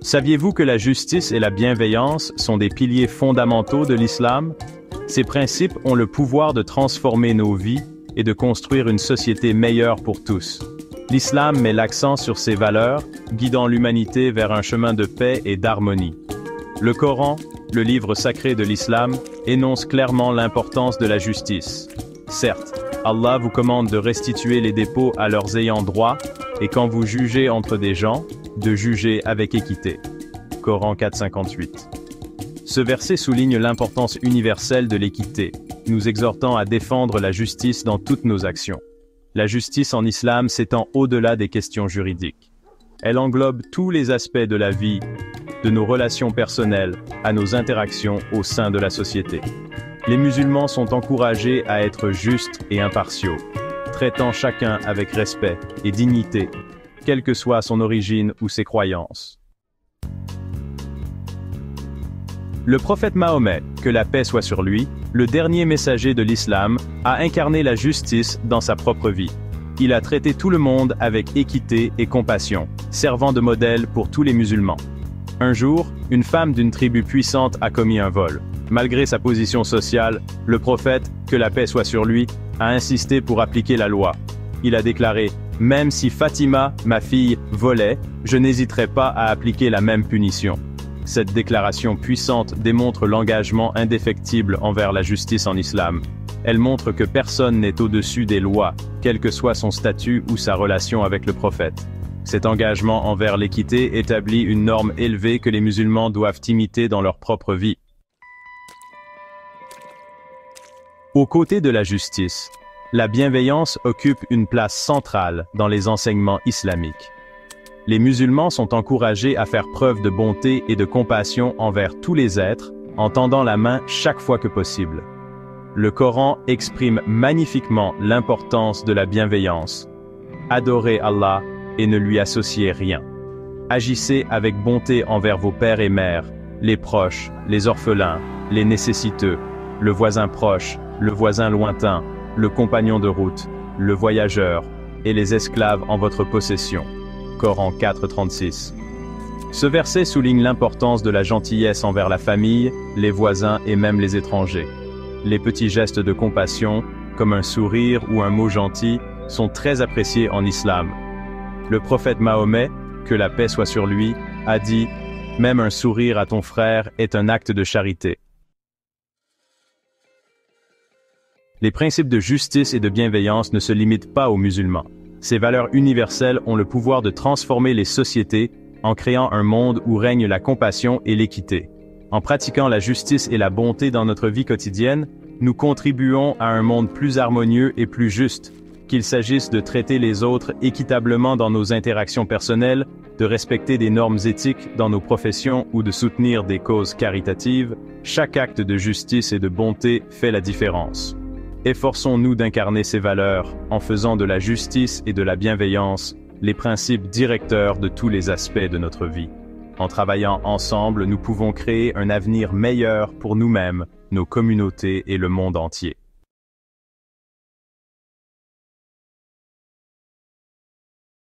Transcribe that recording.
Saviez-vous que la justice et la bienveillance sont des piliers fondamentaux de l'islam? Ces principes ont le pouvoir de transformer nos vies et de construire une société meilleure pour tous. L'islam met l'accent sur ces valeurs, guidant l'humanité vers un chemin de paix et d'harmonie. Le Coran, le livre sacré de l'islam, énonce clairement l'importance de la justice. Certes, Allah vous commande de restituer les dépôts à leurs ayants droit, et quand vous jugez entre des gens, de juger avec équité. Coran 4,58. Ce verset souligne l'importance universelle de l'équité, nous exhortant à défendre la justice dans toutes nos actions. La justice en islam s'étend au-delà des questions juridiques. Elle englobe tous les aspects de la vie, de nos relations personnelles, à nos interactions au sein de la société. Les musulmans sont encouragés à être justes et impartiaux, traitant chacun avec respect et dignité, quelle que soit son origine ou ses croyances. Le prophète Mahomet, que la paix soit sur lui, le dernier messager de l'islam, a incarné la justice dans sa propre vie. Il a traité tout le monde avec équité et compassion, servant de modèle pour tous les musulmans. Un jour, une femme d'une tribu puissante a commis un vol. Malgré sa position sociale, le prophète, que la paix soit sur lui, a insisté pour appliquer la loi. Il a déclaré « Même si Fatima, ma fille, volait, je n'hésiterai pas à appliquer la même punition ». Cette déclaration puissante démontre l'engagement indéfectible envers la justice en islam. Elle montre que personne n'est au-dessus des lois, quel que soit son statut ou sa relation avec le prophète. Cet engagement envers l'équité établit une norme élevée que les musulmans doivent imiter dans leur propre vie. Aux côtés de la justice, la bienveillance occupe une place centrale dans les enseignements islamiques. Les musulmans sont encouragés à faire preuve de bonté et de compassion envers tous les êtres, en tendant la main chaque fois que possible. Le Coran exprime magnifiquement l'importance de la bienveillance. Adorez Allah et ne lui associez rien. Agissez avec bonté envers vos pères et mères, les proches, les orphelins, les nécessiteux, le voisin proche, le voisin lointain, le compagnon de route, le voyageur, et les esclaves en votre possession. Coran 4,36. Ce verset souligne l'importance de la gentillesse envers la famille, les voisins et même les étrangers. Les petits gestes de compassion, comme un sourire ou un mot gentil, sont très appréciés en islam. Le prophète Mahomet, que la paix soit sur lui, a dit « Même un sourire à ton frère est un acte de charité ». Les principes de justice et de bienveillance ne se limitent pas aux musulmans. Ces valeurs universelles ont le pouvoir de transformer les sociétés en créant un monde où règne la compassion et l'équité. En pratiquant la justice et la bonté dans notre vie quotidienne, nous contribuons à un monde plus harmonieux et plus juste. Qu'il s'agisse de traiter les autres équitablement dans nos interactions personnelles, de respecter des normes éthiques dans nos professions ou de soutenir des causes caritatives, chaque acte de justice et de bonté fait la différence. Efforçons-nous d'incarner ces valeurs en faisant de la justice et de la bienveillance les principes directeurs de tous les aspects de notre vie. En travaillant ensemble, nous pouvons créer un avenir meilleur pour nous-mêmes, nos communautés et le monde entier.